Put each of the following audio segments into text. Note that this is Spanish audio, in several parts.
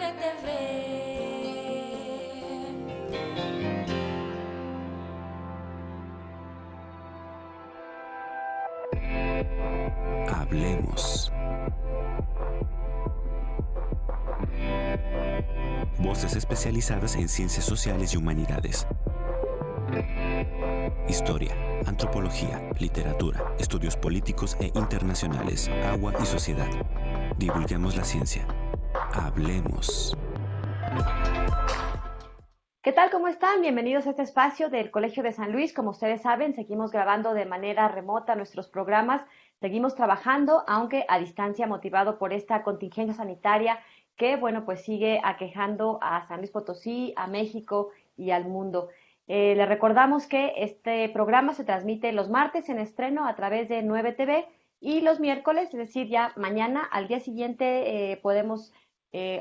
TV. Hablemos. Voces especializadas en ciencias sociales y humanidades. Historia, antropología, literatura, estudios políticos e internacionales, agua y sociedad. Divulguemos la ciencia. Hablemos. ¿Qué tal? ¿Cómo están? Bienvenidos a este espacio del Colegio de San Luis. Como ustedes saben, seguimos grabando de manera remota nuestros programas. Seguimos trabajando, aunque a distancia, motivado por esta contingencia sanitaria que, bueno, pues sigue aquejando a San Luis Potosí, a México y al mundo. Les recordamos que este programa se transmite los martes en estreno a través de 9 TV y los miércoles, es decir, ya mañana, al día siguiente, podemos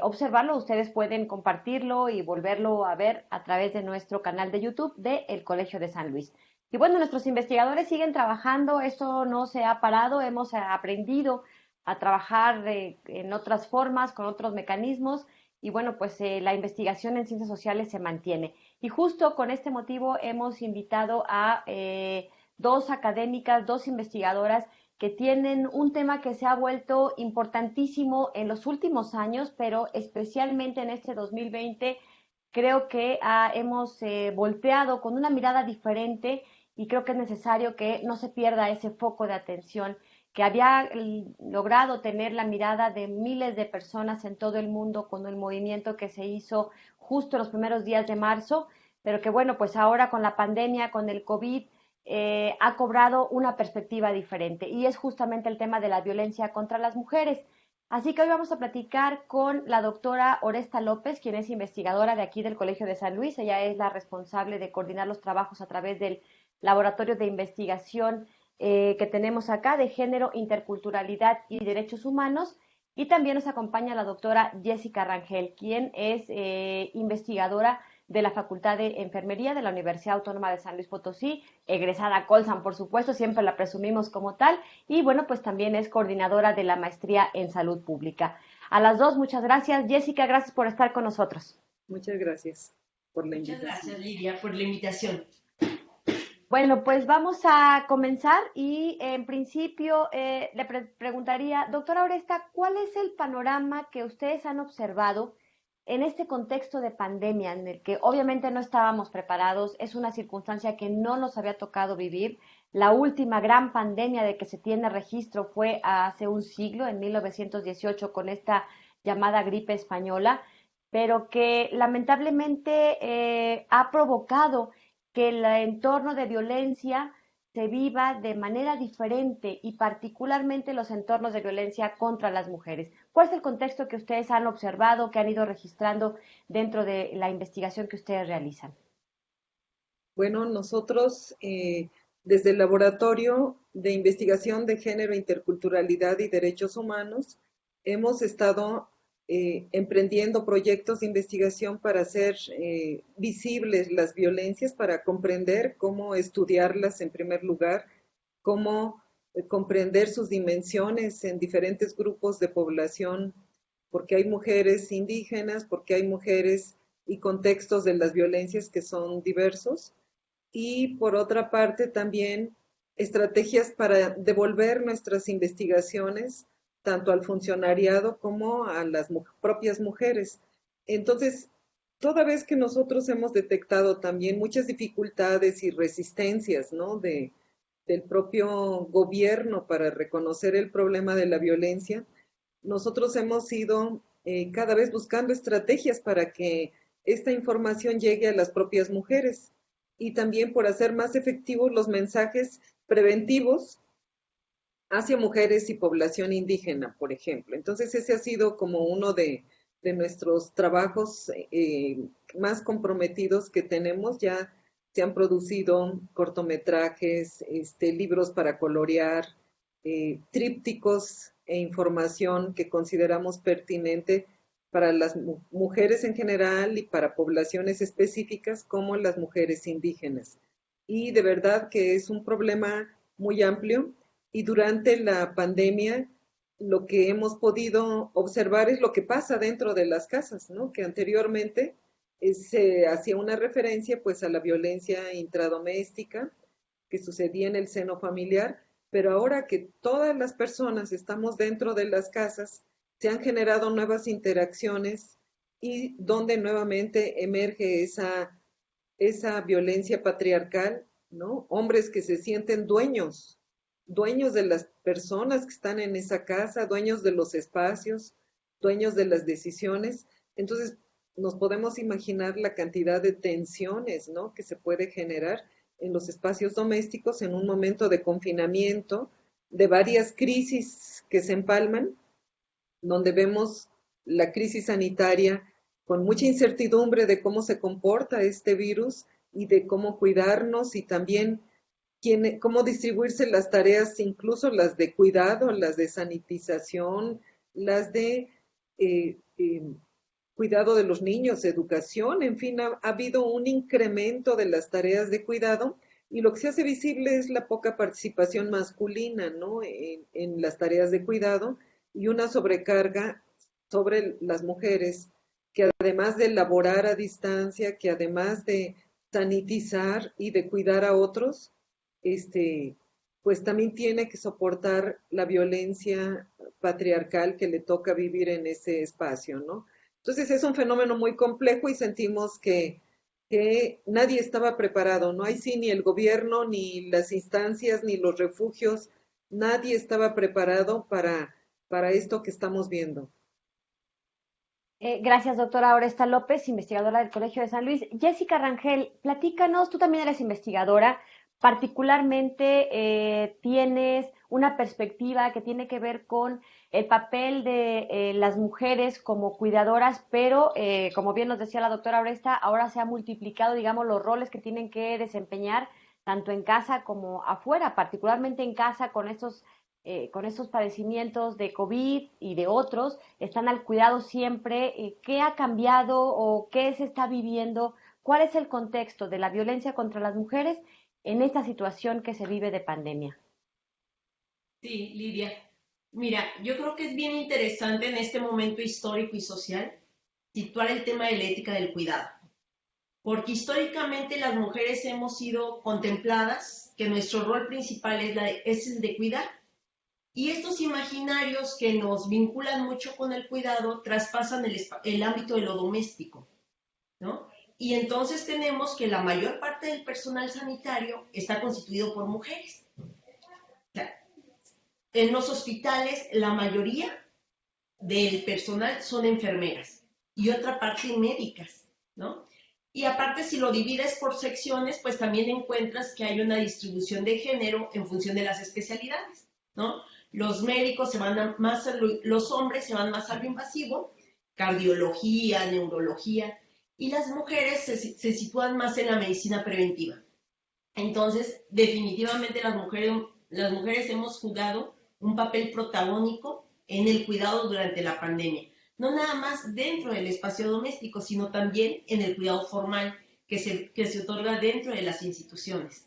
observarlo. Ustedes pueden compartirlo y volverlo a ver a través de nuestro canal de YouTube de El Colegio de San Luis. Y bueno, nuestros investigadores siguen trabajando, esto no se ha parado, hemos aprendido a trabajar en otras formas, con otros mecanismos, y bueno, pues la investigación en ciencias sociales se mantiene. Y justo con este motivo hemos invitado a dos académicas, dos investigadoras que tienen un tema que se ha vuelto importantísimo en los últimos años, pero especialmente en este 2020 creo que hemos volteado con una mirada diferente y creo que es necesario que no se pierda ese foco de atención que había logrado tener la mirada de miles de personas en todo el mundo con el movimiento que se hizo justo los primeros días de marzo, pero que bueno, pues ahora con la pandemia, con el COVID, ha cobrado una perspectiva diferente y es justamente el tema de la violencia contra las mujeres. Así que hoy vamos a platicar con la doctora Oresta López, quien es investigadora de aquí del Colegio de San Luis. Ella es la responsable de coordinar los trabajos a través del laboratorio de investigación que tenemos acá de género, interculturalidad y derechos humanos. Y también nos acompaña la doctora Jessica Rangel, quien es investigadora de la Facultad de Enfermería de la Universidad Autónoma de San Luis Potosí, egresada Colsan, por supuesto, siempre la presumimos como tal, y bueno, pues también es coordinadora de la maestría en salud pública. A las dos, muchas gracias. Jessica, gracias por estar con nosotros. Muchas gracias por la invitación. Muchas gracias, Lidia, por la invitación. Bueno, pues vamos a comenzar y en principio le preguntaría, doctora Oresta, ¿cuál es el panorama que ustedes han observado en este contexto de pandemia en el que obviamente no estábamos preparados? Es una circunstancia que no nos había tocado vivir. La última gran pandemia de que se tiene registro fue hace un siglo, en 1918, con esta llamada gripe española, pero que lamentablemente ha provocado que el entorno de violencia se viva de manera diferente y particularmente los entornos de violencia contra las mujeres. ¿Cuál es el contexto que ustedes han observado, que han ido registrando dentro de la investigación que ustedes realizan? Bueno, nosotros desde el Laboratorio de Investigación de Género, Interculturalidad y Derechos Humanos hemos estado emprendiendo proyectos de investigación para hacer visibles las violencias, para comprender cómo estudiarlas en primer lugar, cómo comprender sus dimensiones en diferentes grupos de población, porque hay mujeres indígenas, porque hay mujeres y contextos de las violencias que son diversos, y por otra parte también estrategias para devolver nuestras investigaciones tanto al funcionariado como a las propias mujeres. Entonces, toda vez que nosotros hemos detectado también muchas dificultades y resistencias, ¿no?, del propio gobierno para reconocer el problema de la violencia, nosotros hemos ido cada vez buscando estrategias para que esta información llegue a las propias mujeres y también por hacer más efectivos los mensajes preventivos hacia mujeres y población indígena, por ejemplo. Entonces ese ha sido como uno de nuestros trabajos más comprometidos que tenemos. Ya se han producido cortometrajes, libros para colorear, trípticos e información que consideramos pertinente para las mujeres en general y para poblaciones específicas como las mujeres indígenas. Y de verdad que es un problema muy amplio. Y durante la pandemia lo que hemos podido observar es lo que pasa dentro de las casas, ¿no? Que anteriormente se hacía una referencia pues a la violencia intradoméstica que sucedía en el seno familiar, pero ahora que todas las personas estamos dentro de las casas, se han generado nuevas interacciones y donde nuevamente emerge esa violencia patriarcal, ¿no? Hombres que se sienten dueños de las personas que están en esa casa, dueños de los espacios, dueños de las decisiones. Entonces, nos podemos imaginar la cantidad de tensiones, ¿no? Que se puede generar en los espacios domésticos en un momento de confinamiento, de varias crisis que se empalman, donde vemos la crisis sanitaria con mucha incertidumbre de cómo se comporta este virus y de cómo cuidarnos y también cómo distribuirse las tareas, incluso las de cuidado, las de sanitización, las de cuidado de los niños, educación, en fin, ha habido un incremento de las tareas de cuidado y lo que se hace visible es la poca participación masculina, ¿no? En las tareas de cuidado y una sobrecarga sobre las mujeres que además de laborar a distancia, que además de sanitizar y de cuidar a otros, pues también tiene que soportar la violencia patriarcal que le toca vivir en ese espacio, ¿no? Entonces es un fenómeno muy complejo y sentimos que nadie estaba preparado, no hay sí ni el gobierno, ni las instancias, ni los refugios, nadie estaba preparado para esto que estamos viendo. Gracias, doctora Oresta López, investigadora del Colegio de San Luis. Jessica Rangel, platícanos, tú también eres investigadora, particularmente tienes una perspectiva que tiene que ver con el papel de las mujeres como cuidadoras, pero como bien nos decía la doctora Oresta, ahora se ha multiplicado, digamos, los roles que tienen que desempeñar tanto en casa como afuera, particularmente en casa con estos padecimientos de COVID y de otros, están al cuidado siempre. ¿Qué ha cambiado o qué se está viviendo? ¿Cuál es el contexto de la violencia contra las mujeres en esta situación que se vive de pandemia? Sí, Lidia. Mira, yo creo que es bien interesante en este momento histórico y social situar el tema de la ética del cuidado, porque históricamente las mujeres hemos sido contempladas que nuestro rol principal es el de cuidar. Y estos imaginarios que nos vinculan mucho con el cuidado traspasan el ámbito de lo doméstico, ¿no? Y entonces tenemos que la mayor parte del personal sanitario está constituido por mujeres. O sea, en los hospitales la mayoría del personal son enfermeras y otra parte médicas, ¿no? Y aparte, si lo divides por secciones, pues también encuentras que hay una distribución de género en función de las especialidades, ¿no? Los médicos los hombres se van más a lo invasivo, cardiología, neurología, y las mujeres se sitúan más en la medicina preventiva. Entonces, definitivamente las mujeres hemos jugado un papel protagónico en el cuidado durante la pandemia. No nada más dentro del espacio doméstico, sino también en el cuidado formal que se otorga dentro de las instituciones.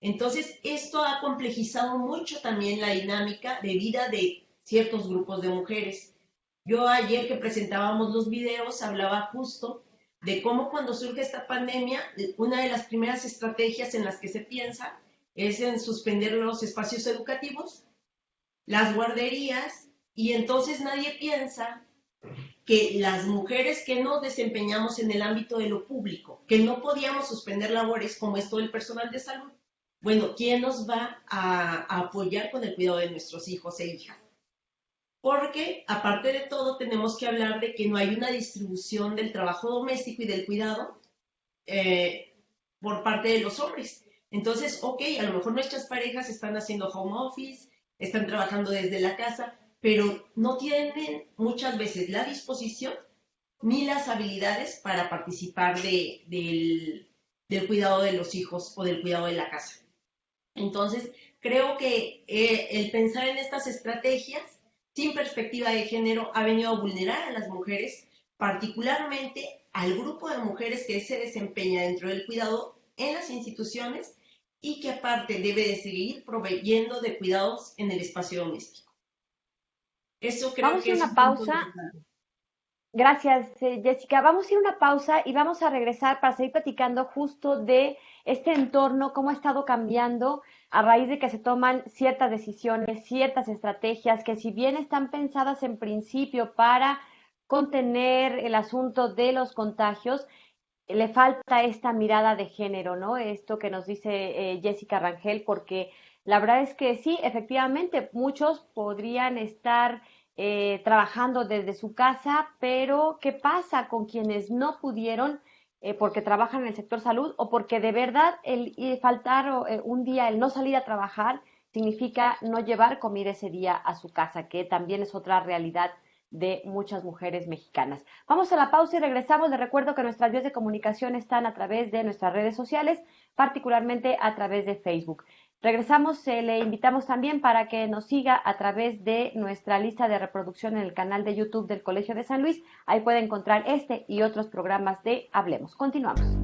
Entonces, esto ha complejizado mucho también la dinámica de vida de ciertos grupos de mujeres. Yo ayer que presentábamos los videos hablaba justo de cómo cuando surge esta pandemia, una de las primeras estrategias en las que se piensa es en suspender los espacios educativos, las guarderías, y entonces nadie piensa que las mujeres que nos desempeñamos en el ámbito de lo público, que no podíamos suspender labores como es todo el personal de salud, bueno, ¿quién nos va a apoyar con el cuidado de nuestros hijos e hijas? Porque, aparte de todo, tenemos que hablar de que no hay una distribución del trabajo doméstico y del cuidado por parte de los hombres. Entonces, ok, a lo mejor nuestras parejas están haciendo home office, están trabajando desde la casa, pero no tienen muchas veces la disposición ni las habilidades para participar del cuidado de los hijos o del cuidado de la casa. Entonces, creo que el pensar en estas estrategias sin perspectiva de género ha venido a vulnerar a las mujeres, particularmente al grupo de mujeres que se desempeña dentro del cuidado en las instituciones y que aparte debe de seguir proveyendo de cuidados en el espacio doméstico. Eso creo Vamos a que ir a es una un punto pausa. importante. Gracias, Jessica. Vamos a ir a una pausa y vamos a regresar para seguir platicando justo de este entorno, cómo ha estado cambiando a raíz de que se toman ciertas decisiones, ciertas estrategias que si bien están pensadas en principio para contener el asunto de los contagios, le falta esta mirada de género, ¿no? Esto que nos dice Jessica Rangel, porque la verdad es que sí, efectivamente, muchos podrían estar trabajando desde su casa, pero ¿qué pasa con quienes no pudieron porque trabajan en el sector salud o porque de verdad el faltar un día, el no salir a trabajar, significa no llevar comida ese día a su casa, que también es otra realidad de muchas mujeres mexicanas. Vamos a la pausa y regresamos. Les recuerdo que nuestras vías de comunicación están a través de nuestras redes sociales, particularmente a través de Facebook. Regresamos, le invitamos también para que nos siga a través de nuestra lista de reproducción en el canal de YouTube del Colegio de San Luis. Ahí puede encontrar este y otros programas de Hablemos. Continuamos.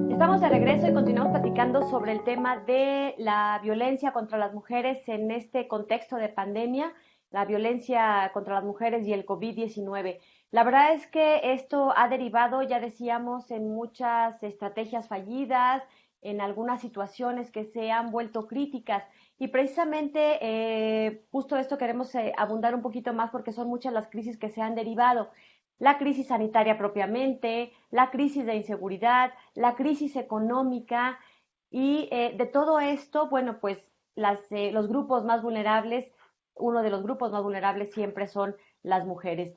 Estamos de regreso y continuamos platicando sobre el tema de la violencia contra las mujeres en este contexto de pandemia, la violencia contra las mujeres y el COVID-19. La verdad es que esto ha derivado, ya decíamos, en muchas estrategias fallidas, en algunas situaciones que se han vuelto críticas. Y precisamente justo esto queremos abundar un poquito más porque son muchas las crisis que se han derivado. La crisis sanitaria propiamente, la crisis de inseguridad, la crisis económica y de todo esto, bueno, pues los grupos más vulnerables, uno de los grupos más vulnerables siempre son las mujeres.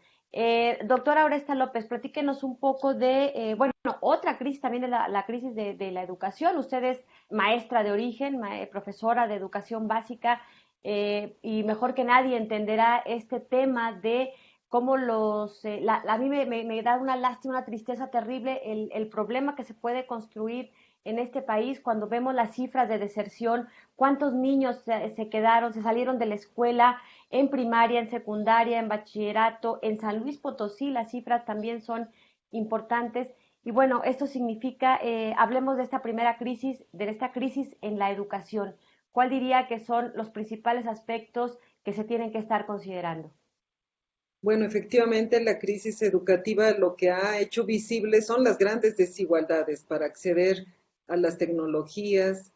Doctora Oresta López, platíquenos un poco de, bueno, otra crisis también de la crisis de la educación. Usted es maestra de origen, profesora de educación básica y mejor que nadie entenderá este tema de cómo a mí me da una lástima, una tristeza terrible el problema que se puede construir en este país cuando vemos las cifras de deserción, cuántos niños se quedaron, se salieron de la escuela en primaria, en secundaria, en bachillerato, en San Luis Potosí las cifras también son importantes. Y bueno, esto significa, hablemos de esta primera crisis, de esta crisis en la educación. ¿Cuál diría que son los principales aspectos que se tienen que estar considerando? Bueno, efectivamente la crisis educativa lo que ha hecho visible son las grandes desigualdades para acceder a las tecnologías,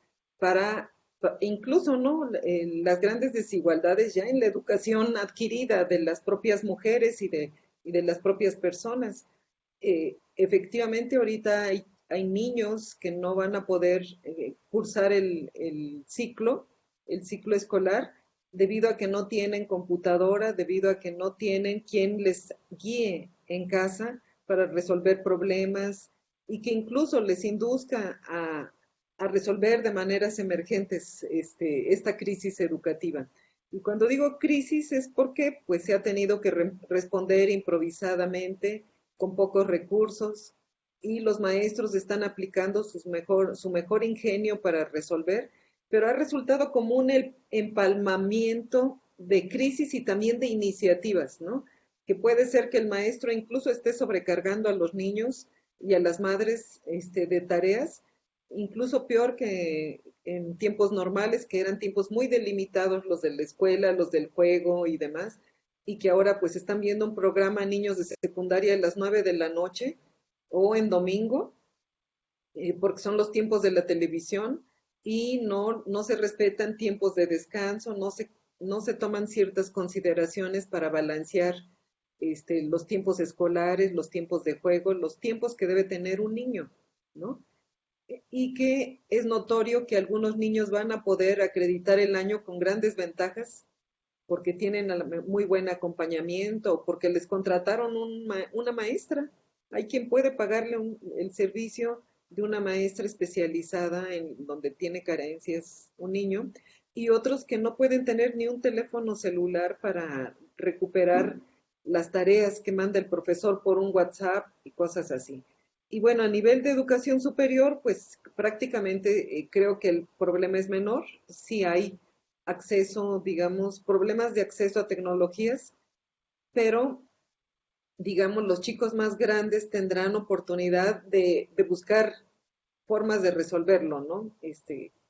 incluso, ¿no? Las grandes desigualdades ya en la educación adquirida de las propias mujeres y de las propias personas. Efectivamente, ahorita hay niños que no van a poder cursar el ciclo escolar, debido a que no tienen computadora, debido a que no tienen quien les guíe en casa para resolver problemas y que incluso les induzca a resolver de maneras emergentes esta crisis educativa. Y cuando digo crisis es porque pues, se ha tenido que responder improvisadamente, con pocos recursos, y los maestros están aplicando su mejor ingenio para resolver, pero ha resultado como un empalmamiento de crisis y también de iniciativas, ¿no? Que puede ser que el maestro incluso esté sobrecargando a los niños y a las madres de tareas, incluso peor que en tiempos normales, que eran tiempos muy delimitados los de la escuela, los del juego y demás, y que ahora pues están viendo un programa niños de secundaria a las 9 de la noche o en domingo, porque son los tiempos de la televisión y no se respetan tiempos de descanso, no se toman ciertas consideraciones para balancear los tiempos escolares, los tiempos de juego, los tiempos que debe tener un niño, ¿no? Y que es notorio que algunos niños van a poder acreditar el año con grandes ventajas porque tienen muy buen acompañamiento o porque les contrataron una maestra. Hay quien puede pagarle el servicio de una maestra especializada en donde tiene carencias un niño, y otros que no pueden tener ni un teléfono celular para recuperar las tareas que manda el profesor por un WhatsApp y cosas así. Y bueno, a nivel de educación superior, pues prácticamente creo que el problema es menor. Sí hay acceso, digamos, problemas de acceso a tecnologías, pero digamos, los chicos más grandes tendrán oportunidad de buscar formas de resolverlo, ¿no?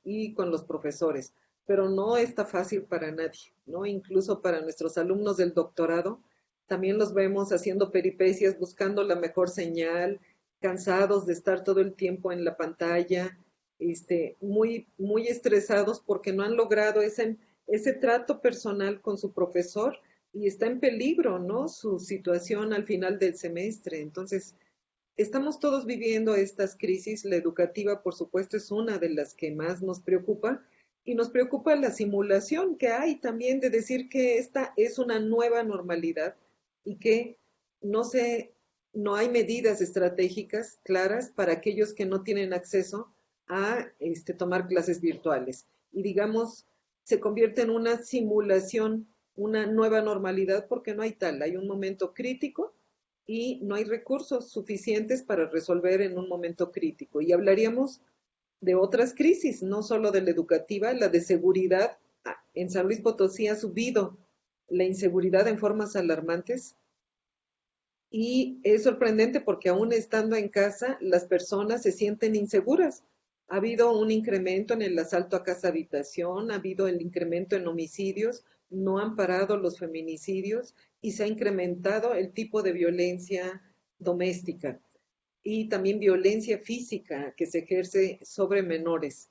Y con los profesores, pero no está fácil para nadie, ¿no? Incluso para nuestros alumnos del doctorado, también los vemos haciendo peripecias, buscando la mejor señal, cansados de estar todo el tiempo en la pantalla, muy estresados porque no han logrado ese trato personal con su profesor y está en peligro, ¿no? Su situación al final del semestre. Entonces, estamos todos viviendo estas crisis. La educativa, por supuesto, es una de las que más nos preocupa y nos preocupa la simulación que hay también de decir que esta es una nueva normalidad y que no hay medidas estratégicas claras para aquellos que no tienen acceso a tomar clases virtuales. Y digamos, se convierte en una simulación, una nueva normalidad porque no hay tal, hay un momento crítico y no hay recursos suficientes para resolver en un momento crítico. Y hablaríamos de otras crisis, no solo de la educativa, la de seguridad. En San Luis Potosí ha subido la inseguridad en formas alarmantes y es sorprendente porque aún estando en casa, las personas se sienten inseguras. Ha habido un incremento en el asalto a casa habitación, ha habido el incremento en homicidios, no han parado los feminicidios y se ha incrementado el tipo de violencia doméstica y también violencia física que se ejerce sobre menores.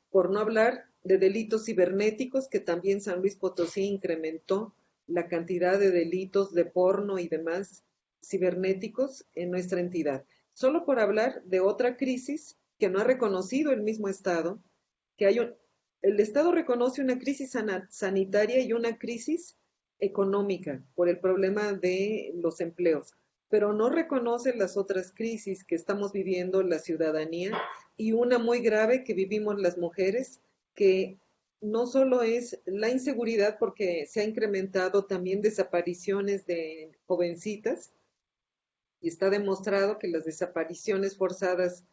Por no hablar de delitos cibernéticos, que también San Luis Potosí incrementó la cantidad de delitos de porno y demás cibernéticos en nuestra entidad. Solo por hablar de otra crisis que no ha reconocido el mismo Estado, que el Estado reconoce una crisis sanitaria y una crisis económica por el problema de los empleos, pero no reconoce las otras crisis que estamos viviendo la ciudadanía y una muy grave que vivimos las mujeres, que no solo es la inseguridad porque se ha incrementado también desapariciones de jovencitas y está demostrado que las desapariciones forzadas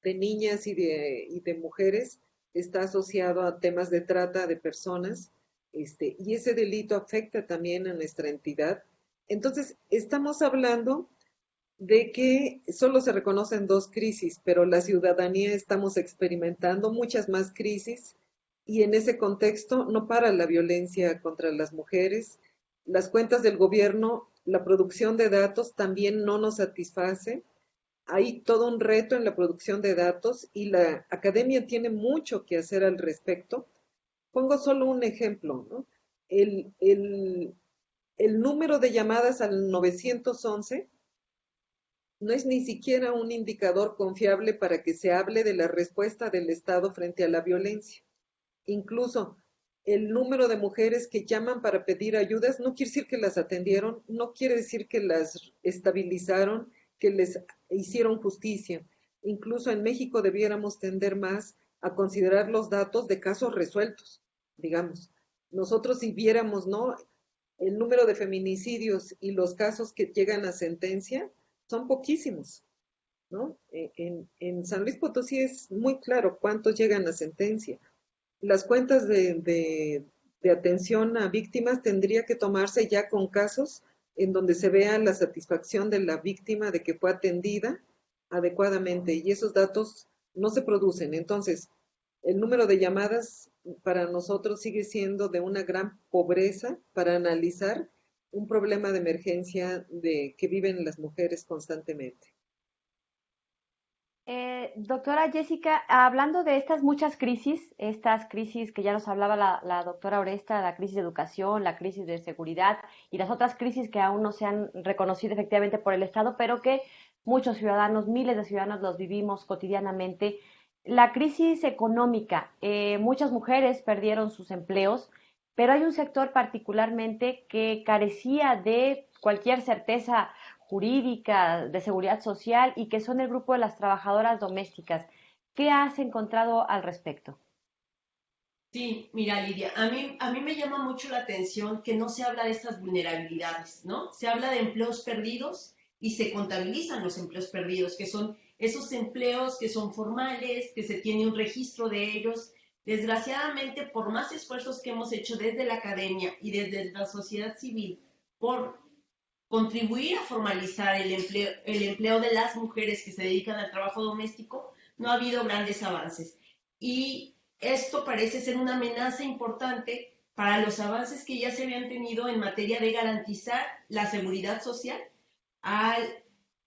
de niñas y de mujeres está asociado a temas de trata de personas, y ese delito afecta también a nuestra entidad. Entonces, estamos hablando de que solo se reconocen dos crisis, pero la ciudadanía estamos experimentando muchas más crisis y en ese contexto no para la violencia contra las mujeres. Las cuentas del gobierno, la producción de datos también no nos satisface. Hay todo un reto en la producción de datos y la academia tiene mucho que hacer al respecto. Pongo solo un ejemplo, ¿no? El número de llamadas al 911 no es ni siquiera un indicador confiable para que se hable de la respuesta del Estado frente a la violencia. Incluso el número de mujeres que llaman para pedir ayudas no quiere decir que las atendieron, no quiere decir que las estabilizaron, que les hicieron justicia. Incluso en México debiéramos tender más a considerar los datos de casos resueltos, digamos. Nosotros si viéramos, ¿no?, el número de feminicidios y los casos que llegan a sentencia, son poquísimos, ¿no? En San Luis Potosí es muy claro cuántos llegan a sentencia. Las cuentas de atención a víctimas tendría que tomarse ya con casos en donde se vea la satisfacción de la víctima de que fue atendida adecuadamente, y esos datos no se producen. Entonces, el número de llamadas para nosotros sigue siendo de una gran pobreza para analizar un problema de emergencia que viven las mujeres constantemente. Doctora Jessica, hablando de estas muchas estas crisis que ya nos hablaba la doctora Oresta, la crisis de educación, la crisis de seguridad y las otras crisis que aún no se han reconocido efectivamente por el Estado, pero que muchos ciudadanos, miles de ciudadanos los vivimos cotidianamente. La crisis económica, muchas mujeres perdieron sus empleos, pero hay un sector particularmente que carecía de cualquier certeza jurídica, de seguridad social y que son el grupo de las trabajadoras domésticas. ¿Qué has encontrado al respecto? Sí, mira, Lidia, a mí me llama mucho la atención que no se habla de estas vulnerabilidades, ¿no? Se habla de empleos perdidos y se contabilizan los empleos perdidos, que son esos empleos que son formales, que se tiene un registro de ellos. Desgraciadamente, por más esfuerzos que hemos hecho desde la academia y desde la sociedad civil por contribuir a formalizar el empleo de las mujeres que se dedican al trabajo doméstico, no ha habido grandes avances. Y esto parece ser una amenaza importante para los avances que ya se habían tenido en materia de garantizar la seguridad social a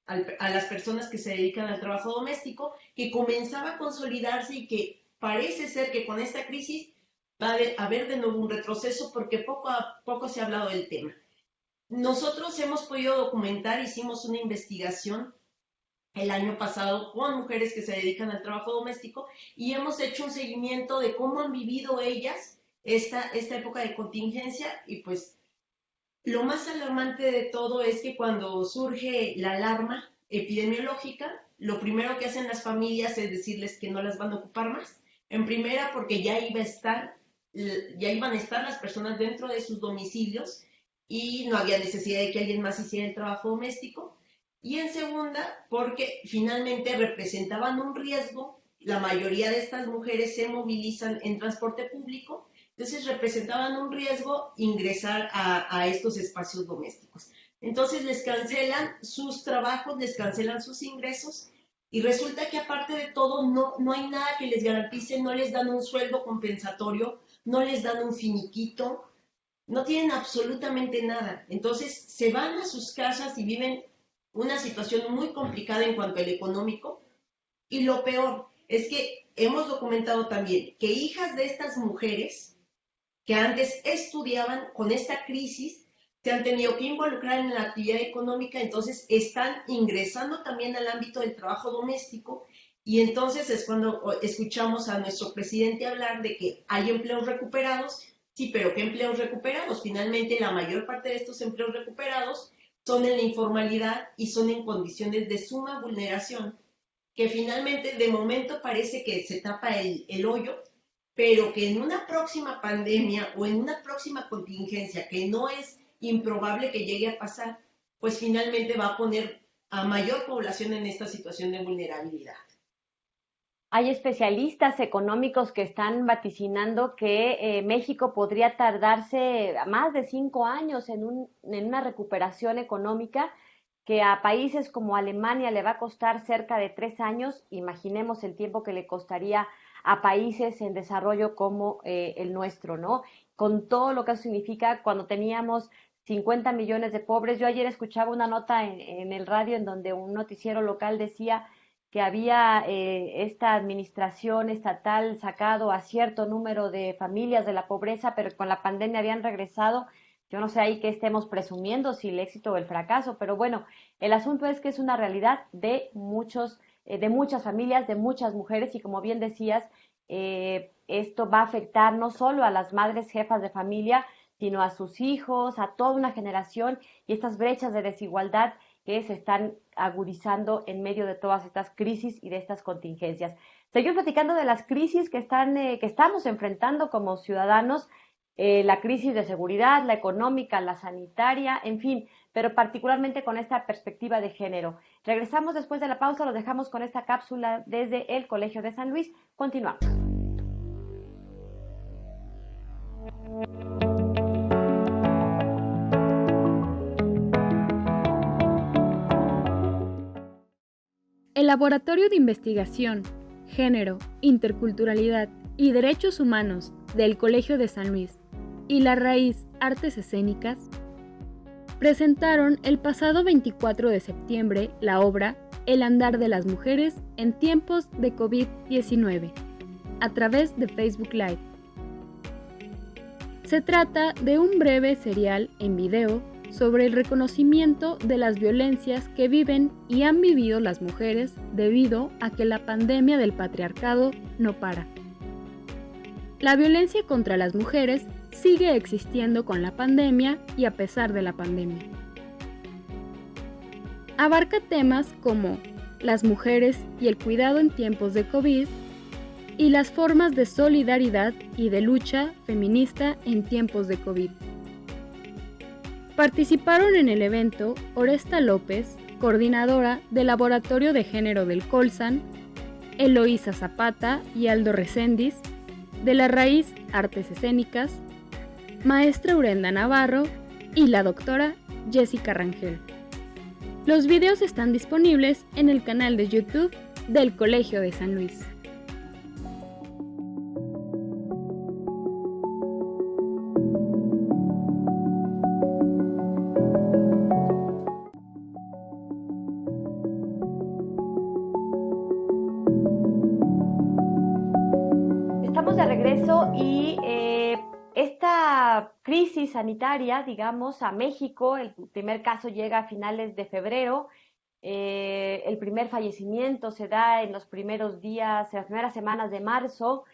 las personas que se dedican al trabajo doméstico, que comenzaba a consolidarse y que parece ser que con esta crisis va a haber de nuevo un retroceso porque poco a poco se ha hablado del tema. Nosotros hemos podido documentar, hicimos una investigación el año pasado con mujeres que se dedican al trabajo doméstico y hemos hecho un seguimiento de cómo han vivido ellas esta época de contingencia y pues lo más alarmante de todo es que cuando surge la alarma epidemiológica, lo primero que hacen las familias es decirles que no las van a ocupar más. En primera, porque ya iban a estar las personas dentro de sus domicilios y no había necesidad de que alguien más hiciera el trabajo doméstico. Y en segunda, porque finalmente representaban un riesgo. La mayoría de estas mujeres se movilizan en transporte público, entonces representaban un riesgo ingresar a estos espacios domésticos. Entonces les cancelan sus trabajos, les cancelan sus ingresos y resulta que aparte de todo no hay nada que les garantice, no les dan un sueldo compensatorio, no les dan un finiquito, no tienen absolutamente nada. Entonces se van a sus casas y viven una situación muy complicada en cuanto al económico. Y lo peor es que hemos documentado también que hijas de estas mujeres que antes estudiaban con esta crisis se han tenido que involucrar en la actividad económica, entonces están ingresando también al ámbito del trabajo doméstico y entonces es cuando escuchamos a nuestro presidente hablar de que hay empleos recuperados. Sí, pero ¿qué empleos recuperados? Finalmente, la mayor parte de estos empleos recuperados son en la informalidad y son en condiciones de suma vulneración, que finalmente de momento parece que se tapa el hoyo, pero que en una próxima pandemia o en una próxima contingencia, que no es improbable que llegue a pasar, pues finalmente va a poner a mayor población en esta situación de vulnerabilidad. Hay especialistas económicos que están vaticinando que México podría tardarse más de 5 años en una recuperación económica, que a países como Alemania le va a costar cerca de 3 años. Imaginemos el tiempo que le costaría a países en desarrollo como el nuestro, ¿no? Con todo lo que eso significa cuando teníamos 50 millones de pobres. Yo ayer escuchaba una nota en el radio en donde un noticiero local decía que había esta administración estatal sacado a cierto número de familias de la pobreza, pero con la pandemia habían regresado. Yo no sé ahí qué estemos presumiendo, si el éxito o el fracaso, pero bueno, el asunto es que es una realidad de muchas familias, de muchas mujeres, y como bien decías, esto va a afectar no solo a las madres jefas de familia, sino a sus hijos, a toda una generación, y estas brechas de desigualdad que se están agudizando en medio de todas estas crisis y de estas contingencias. Seguimos platicando de las crisis que estamos enfrentando como ciudadanos, la crisis de seguridad, la económica, la sanitaria, en fin, pero particularmente con esta perspectiva de género. Regresamos después de la pausa, los dejamos con esta cápsula desde el Colegio de San Luis. Continuamos. El Laboratorio de Investigación, Género, Interculturalidad y Derechos Humanos del Colegio de San Luis y La Raíz Artes Escénicas presentaron el pasado 24 de septiembre la obra El andar de las mujeres en tiempos de COVID-19 a través de Facebook Live. Se trata de un breve serial en video sobre el reconocimiento de las violencias que viven y han vivido las mujeres debido a que la pandemia del patriarcado no para. La violencia contra las mujeres sigue existiendo con la pandemia y a pesar de la pandemia. Abarca temas como las mujeres y el cuidado en tiempos de COVID y las formas de solidaridad y de lucha feminista en tiempos de COVID. Participaron en el evento Oresta López, coordinadora del Laboratorio de Género del Colsan, Eloísa Zapata y Aldo Recendis, de La Raíz Artes Escénicas, maestra Urenda Navarro y la doctora Jessica Rangel. Los videos están disponibles en el canal de YouTube del Colegio de San Luis. Estamos de regreso y esta crisis sanitaria, digamos, a México, el primer caso llega a finales de febrero, el primer fallecimiento se da en los primeros días, en las primeras semanas de marzo,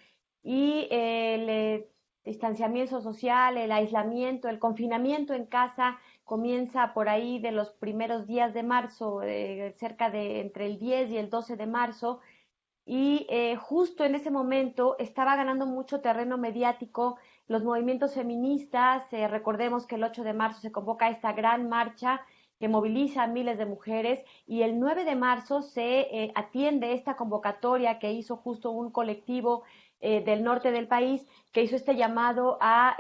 y el distanciamiento social, el aislamiento, el confinamiento en casa comienza por ahí de los primeros días de marzo, cerca de entre el 10 y el 12 de marzo, y justo en ese momento estaba ganando mucho terreno mediático los movimientos feministas. Recordemos que el 8 de marzo se convoca esta gran marcha que moviliza a miles de mujeres, y el 9 de marzo se atiende esta convocatoria que hizo justo un colectivo del norte del país, que hizo este llamado a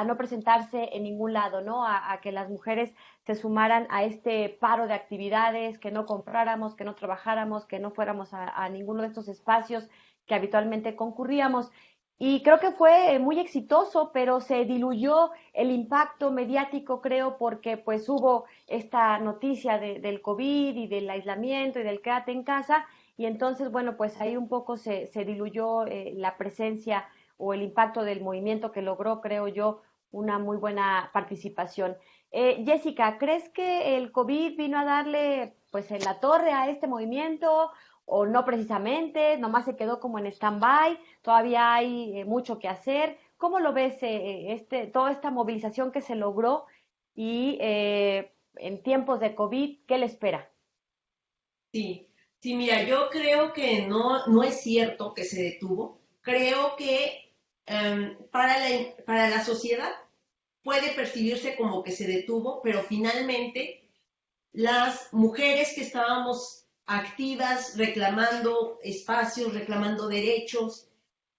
no presentarse en ningún lado, ¿no? A que las mujeres se sumaran a este paro de actividades, que no compráramos, que no trabajáramos, que no fuéramos a ninguno de estos espacios que habitualmente concurríamos. Y creo que fue muy exitoso, pero se diluyó el impacto mediático, creo, porque pues hubo esta noticia del COVID y del aislamiento y del quédate en casa, y entonces, bueno, pues ahí un poco se diluyó la presencia o el impacto del movimiento, que logró, creo yo, una muy buena participación. Jessica, ¿crees que el COVID vino a darle pues en la torre a este movimiento, o no precisamente, nomás se quedó como en stand-by, todavía hay mucho que hacer? ¿Cómo lo ves toda esta movilización que se logró y en tiempos de COVID, qué le espera? Sí, mira, yo creo que no es cierto que se detuvo. Creo que para la sociedad puede percibirse como que se detuvo, pero finalmente las mujeres que estábamos activas, reclamando espacios, reclamando derechos,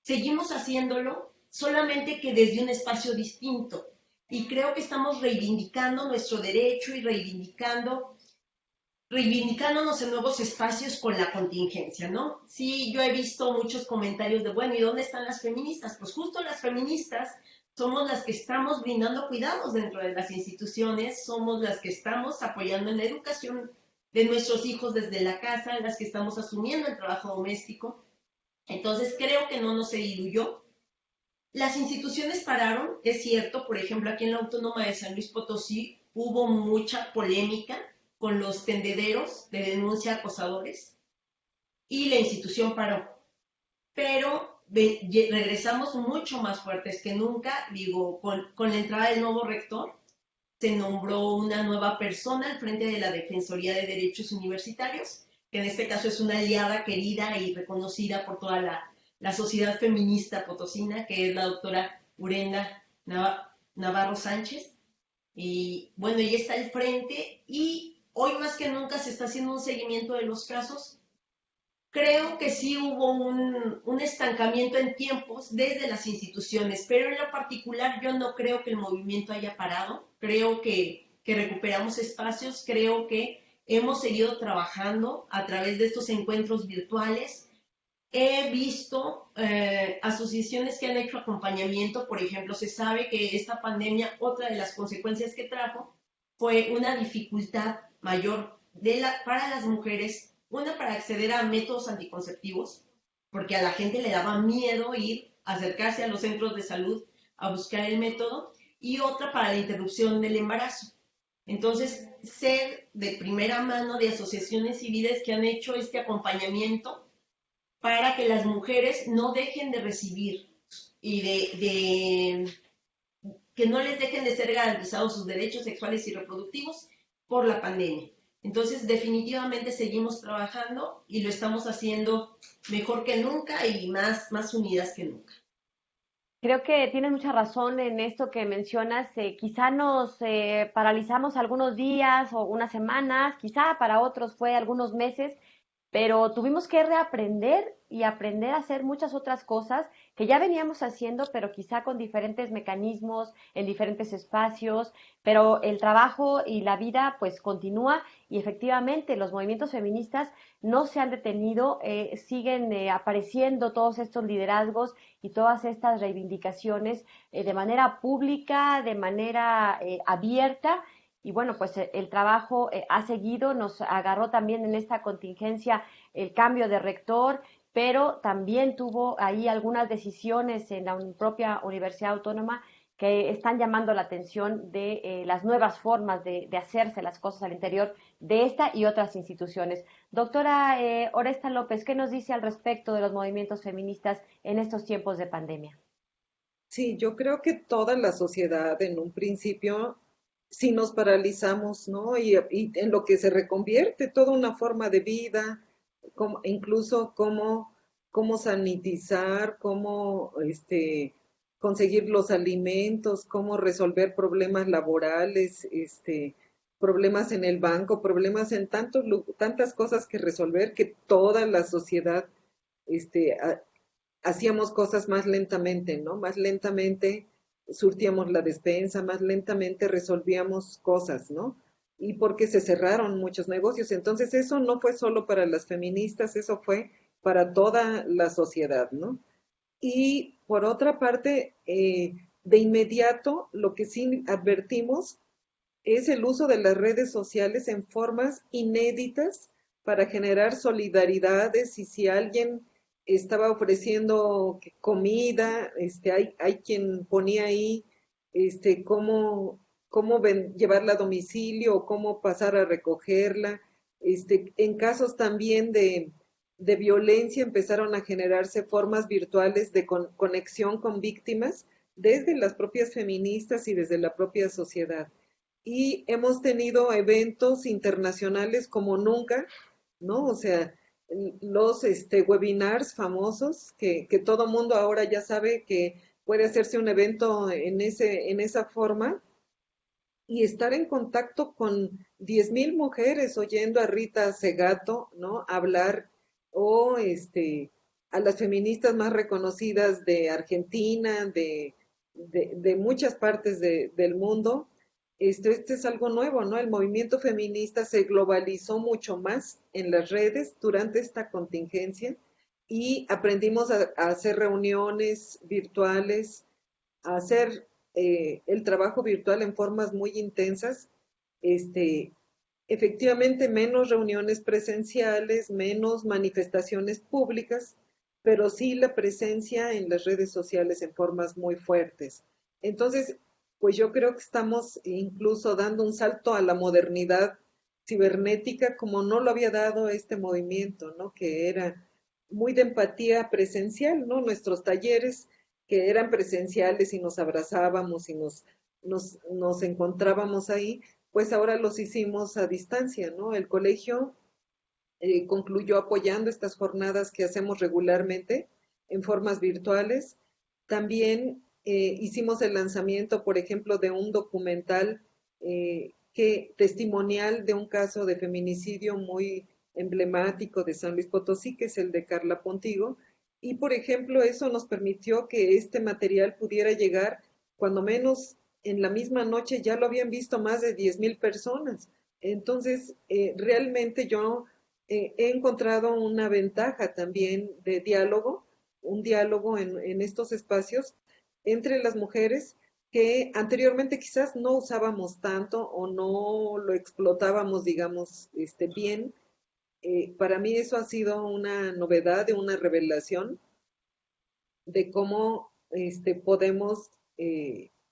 seguimos haciéndolo, solamente que desde un espacio distinto. Y creo que estamos reivindicando nuestro derecho y reivindicándonos en nuevos espacios con la contingencia, ¿no? Sí, yo he visto muchos comentarios de, bueno, ¿y dónde están las feministas? Pues justo las feministas somos las que estamos brindando cuidados dentro de las instituciones, somos las que estamos apoyando en la educación de nuestros hijos desde la casa, las que estamos asumiendo el trabajo doméstico. Entonces creo que no se diluyó. Las instituciones pararon, es cierto. Por ejemplo, aquí en la Autónoma de San Luis Potosí hubo mucha polémica con los tendederos de denuncia acosadores y la institución paró. Pero regresamos mucho más fuertes que nunca. Digo, con la entrada del nuevo rector, se nombró una nueva persona al frente de la Defensoría de Derechos Universitarios, que en este caso es una aliada querida y reconocida por toda la sociedad feminista potosina, que es la doctora Urenda Navarro Sánchez. Y bueno, ella está al frente, y hoy más que nunca se está haciendo un seguimiento de los casos. Creo que sí hubo un estancamiento en tiempos desde las instituciones, pero en lo particular yo no creo que el movimiento haya parado. Creo que recuperamos espacios, creo que hemos seguido trabajando a través de estos encuentros virtuales. He visto asociaciones que han hecho acompañamiento. Por ejemplo, se sabe que esta pandemia, otra de las consecuencias que trajo fue una dificultad mayor para las mujeres, una para acceder a métodos anticonceptivos, porque a la gente le daba miedo ir a acercarse a los centros de salud a buscar el método, y otra para la interrupción del embarazo. Entonces, sé de primera mano de asociaciones civiles que han hecho este acompañamiento para que las mujeres no dejen de recibir y que no les dejen de ser garantizados sus derechos sexuales y reproductivos por la pandemia. Entonces, definitivamente seguimos trabajando y lo estamos haciendo mejor que nunca y más unidas que nunca. Creo que tienes mucha razón en esto que mencionas. Quizá nos paralizamos algunos días o unas semanas, quizá para otros fue algunos meses, pero tuvimos que reaprender y aprender a hacer muchas otras cosas que ya veníamos haciendo, pero quizá con diferentes mecanismos, en diferentes espacios, pero el trabajo y la vida pues continúa y efectivamente los movimientos feministas no se han detenido, siguen apareciendo todos estos liderazgos y todas estas reivindicaciones de manera pública, de manera abierta. Y bueno, pues el trabajo ha seguido, nos agarró también en esta contingencia el cambio de rector, pero también tuvo ahí algunas decisiones en la propia Universidad Autónoma que están llamando la atención de las nuevas formas de hacerse las cosas al interior de esta y otras instituciones. Doctora Oresta López, ¿qué nos dice al respecto de los movimientos feministas en estos tiempos de pandemia? Sí, yo creo que toda la sociedad en un principio, si nos paralizamos, ¿no? Y en lo que se reconvierte toda una forma de vida, incluso cómo sanitizar, cómo conseguir los alimentos, cómo resolver problemas laborales, problemas en el banco, problemas en tantas cosas que resolver, que toda la sociedad este, hacíamos cosas más lentamente, ¿no? Más lentamente surtíamos la despensa, más lentamente resolvíamos cosas, ¿no? Y porque se cerraron muchos negocios. Entonces eso no fue solo para las feministas, eso fue para toda la sociedad, ¿no? Y por otra parte, de inmediato, lo que sí advertimos es el uso de las redes sociales en formas inéditas para generar solidaridades, y si alguien estaba ofreciendo comida, hay quien ponía ahí cómo llevarla a domicilio o cómo pasar a recogerla. En casos también de violencia empezaron a generarse formas virtuales de conexión con víctimas desde las propias feministas y desde la propia sociedad. Y hemos tenido eventos internacionales como nunca, ¿no? O sea, los webinars famosos que todo mundo ahora ya sabe que puede hacerse un evento en esa forma, y estar en contacto con 10,000 mujeres oyendo a Rita Segato, ¿no? Hablar, o a las feministas más reconocidas de Argentina, de muchas partes del mundo. Este es algo nuevo, ¿no? El movimiento feminista se globalizó mucho más en las redes durante esta contingencia, y aprendimos a hacer reuniones virtuales, a hacer el trabajo virtual en formas muy intensas. Este, Efectivamente, menos reuniones presenciales, menos manifestaciones públicas, pero sí la presencia en las redes sociales en formas muy fuertes. Entonces, pues yo creo que estamos incluso dando un salto a la modernidad cibernética como no lo había dado este movimiento, ¿no? Que era muy de empatía presencial, ¿no? Nuestros talleres que eran presenciales y nos abrazábamos y nos encontrábamos ahí, pues ahora los hicimos a distancia, ¿no? El colegio concluyó apoyando estas jornadas que hacemos regularmente en formas virtuales. También hicimos el lanzamiento, por ejemplo, de un documental testimonial de un caso de feminicidio muy emblemático de San Luis Potosí, que es el de Carla Pontigo. Y, por ejemplo, eso nos permitió que este material pudiera llegar, cuando menos en la misma noche ya lo habían visto más de 10,000 personas. Entonces, realmente yo he encontrado una ventaja también de diálogo, un diálogo en estos espacios entre las mujeres que anteriormente quizás no usábamos tanto o no lo explotábamos, digamos, bien. Para mí eso ha sido una novedad, una revelación de cómo podemos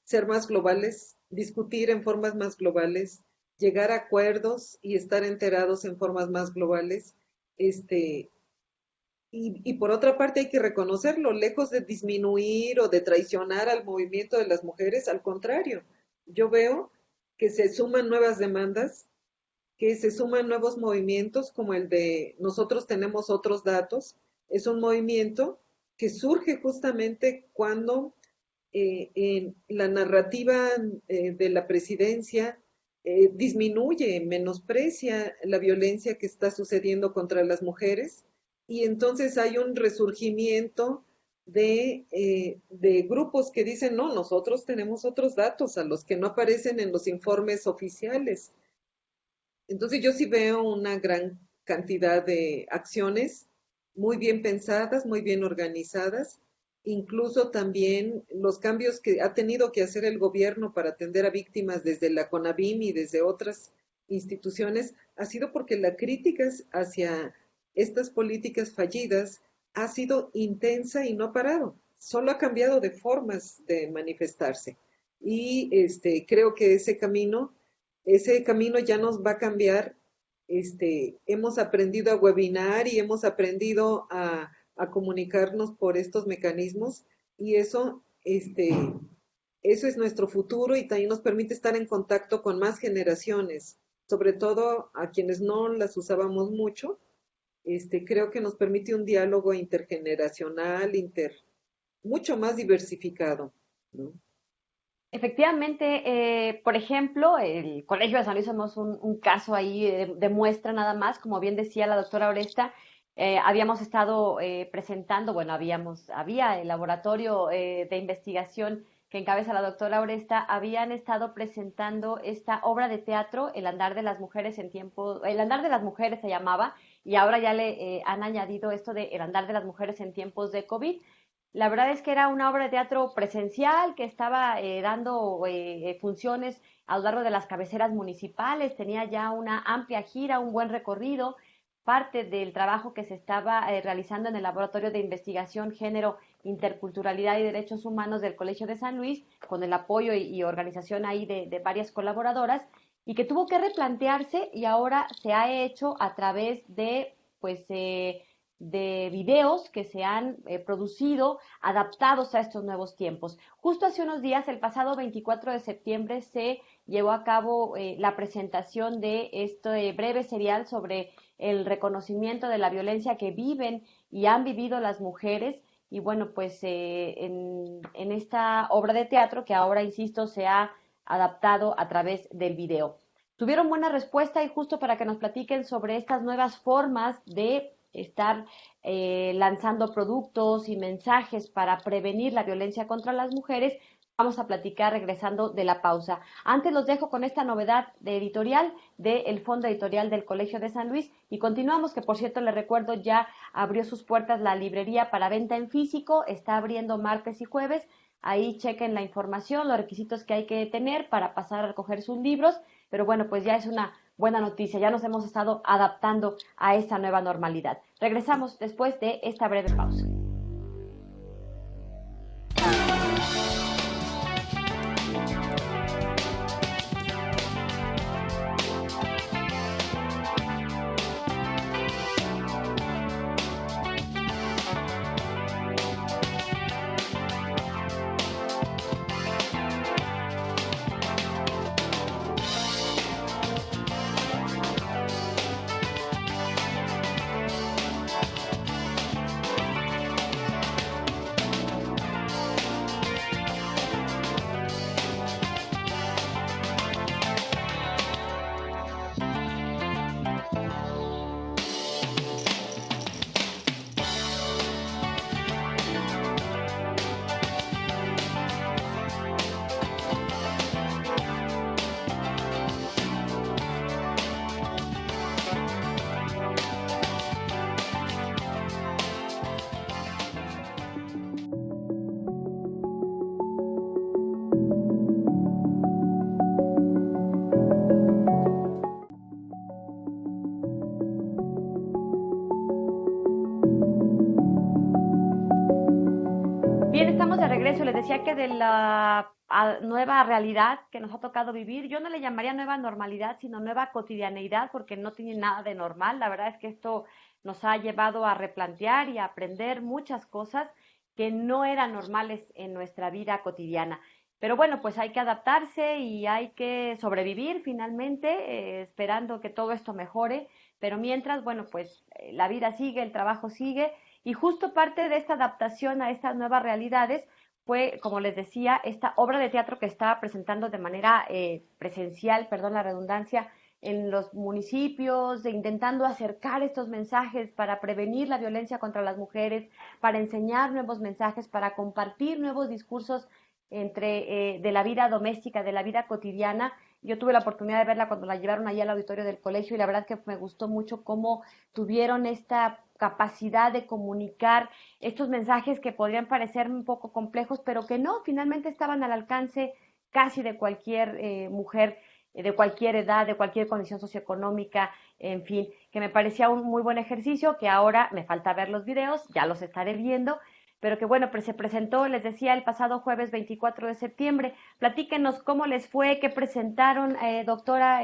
ser más globales, discutir en formas más globales, llegar a acuerdos y estar enterados en formas más globales. Y por otra parte hay que reconocerlo, lejos de disminuir o de traicionar al movimiento de las mujeres, al contrario, yo veo que se suman nuevas demandas, que se suman nuevos movimientos como el de nosotros tenemos otros datos. Es un movimiento que surge justamente cuando en la narrativa de la presidencia disminuye, menosprecia la violencia que está sucediendo contra las mujeres y entonces hay un resurgimiento de grupos que dicen, no, nosotros tenemos otros datos a los que no aparecen en los informes oficiales. Entonces yo sí veo una gran cantidad de acciones muy bien pensadas, muy bien organizadas, incluso también los cambios que ha tenido que hacer el gobierno para atender a víctimas desde la CONAVIM y desde otras instituciones, ha sido porque la crítica hacia estas políticas fallidas ha sido intensa y no ha parado, solo ha cambiado de formas de manifestarse. Y creo que ese camino ya nos va a cambiar. Hemos aprendido a webinar y hemos aprendido a comunicarnos por estos mecanismos y eso es nuestro futuro y también nos permite estar en contacto con más generaciones, sobre todo a quienes no las usábamos mucho. Creo que nos permite un diálogo intergeneracional, mucho más diversificado, ¿no? Efectivamente, por ejemplo, el Colegio de San Luis somos un caso ahí de muestra nada más, como bien decía la doctora Oresta, habíamos estado presentando, bueno, había el laboratorio de investigación que encabeza la doctora Oresta, habían estado presentando esta obra de teatro, El andar de las mujeres El andar de las mujeres se llamaba, y ahora ya le han añadido esto de El andar de las mujeres en tiempos de COVID. La verdad es que era una obra de teatro presencial que estaba dando funciones a lo largo de las cabeceras municipales, tenía ya una amplia gira, un buen recorrido, parte del trabajo que se estaba realizando en el Laboratorio de Investigación, Género, Interculturalidad y Derechos Humanos del Colegio de San Luis, con el apoyo y organización ahí de varias colaboradoras, y que tuvo que replantearse y ahora se ha hecho a través de, de videos que se han producido adaptados a estos nuevos tiempos. Justo hace unos días, el pasado 24 de septiembre, se llevó a cabo la presentación de este breve serial sobre el reconocimiento de la violencia que viven y han vivido las mujeres. Y bueno, pues en esta obra de teatro que ahora, insisto, se ha adaptado a través del video. Tuvieron buena respuesta y justo para que nos platiquen sobre estas nuevas formas de estar lanzando productos y mensajes para prevenir la violencia contra las mujeres, vamos a platicar regresando de la pausa. Antes los dejo con esta novedad de editorial del Fondo Editorial del Colegio de San Luis y continuamos, que por cierto les recuerdo ya abrió sus puertas la librería para venta en físico, está abriendo martes y jueves, ahí chequen la información, los requisitos que hay que tener para pasar a recoger sus libros, pero bueno, pues ya es una buena noticia, ya nos hemos estado adaptando a esta nueva normalidad. Regresamos después de esta breve pausa. regreso. Les decía que de la nueva realidad que nos ha tocado vivir, yo no le llamaría nueva normalidad, sino nueva cotidianeidad, porque no tiene nada de normal. La verdad es que esto nos ha llevado a replantear y a aprender muchas cosas que no eran normales en nuestra vida cotidiana. Pero bueno, pues hay que adaptarse y hay que sobrevivir finalmente, esperando que todo esto mejore. Pero mientras, bueno, pues la vida sigue, el trabajo sigue, y justo parte de esta adaptación a estas nuevas realidades fue, como les decía, esta obra de teatro que estaba presentando de manera presencial, perdón la redundancia, en los municipios, intentando acercar estos mensajes para prevenir la violencia contra las mujeres, para enseñar nuevos mensajes, para compartir nuevos discursos de la vida doméstica, de la vida cotidiana. Yo tuve la oportunidad de verla cuando la llevaron allá al auditorio del colegio y la verdad que me gustó mucho cómo tuvieron esta capacidad de comunicar estos mensajes que podrían parecer un poco complejos, pero que no, finalmente estaban al alcance casi de cualquier mujer, de cualquier edad, de cualquier condición socioeconómica, en fin, que me parecía un muy buen ejercicio, que ahora me falta ver los videos, ya los estaré viendo, pero que bueno, pues se presentó, les decía, el pasado jueves 24 de septiembre. Platíquenos cómo les fue, qué presentaron, doctora,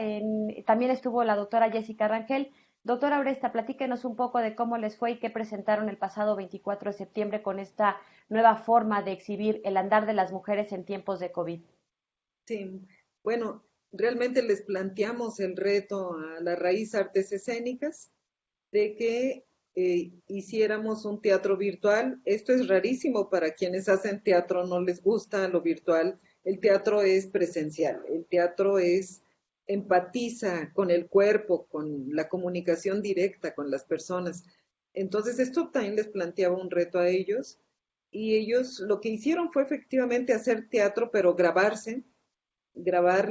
también estuvo la doctora Jessica Rangel. Doctora Oresta, platíquenos un poco de cómo les fue y qué presentaron el pasado 24 de septiembre con esta nueva forma de exhibir el andar de las mujeres en tiempos de COVID. Sí, bueno, realmente les planteamos el reto a la Raíz Artes Escénicas de que hiciéramos un teatro virtual. Esto es rarísimo para quienes hacen teatro, no les gusta lo virtual. El teatro es presencial, el teatro empatiza con el cuerpo, con la comunicación directa con las personas. Entonces esto también les planteaba un reto a ellos y ellos lo que hicieron fue efectivamente hacer teatro, pero grabar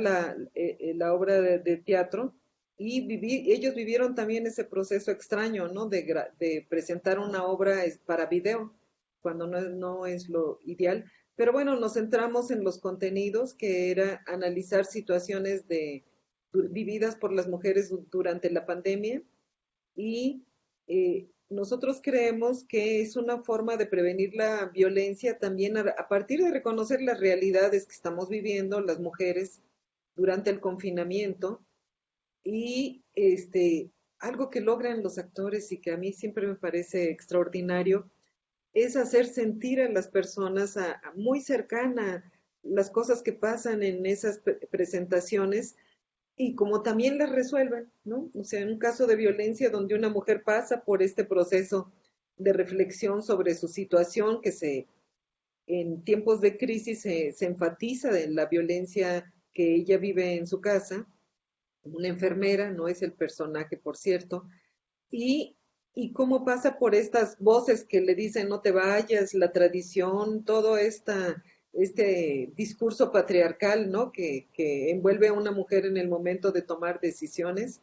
la obra de teatro y ellos vivieron también ese proceso extraño, ¿no? De presentar una obra para video, cuando no es lo ideal. Pero bueno, nos centramos en los contenidos, que era analizar situaciones vividas por las mujeres durante la pandemia y nosotros creemos que es una forma de prevenir la violencia también a partir de reconocer las realidades que estamos viviendo las mujeres durante el confinamiento y algo que logran los actores y que a mí siempre me parece extraordinario es hacer sentir a las personas muy cercana las cosas que pasan en esas presentaciones y como también las resuelven, ¿no? O sea, en un caso de violencia donde una mujer pasa por este proceso de reflexión sobre su situación, en tiempos de crisis se enfatiza en la violencia que ella vive en su casa, una enfermera, no es el personaje, por cierto, y cómo pasa por estas voces que le dicen no te vayas, la tradición, todo este discurso patriarcal, ¿no? Que envuelve a una mujer en el momento de tomar decisiones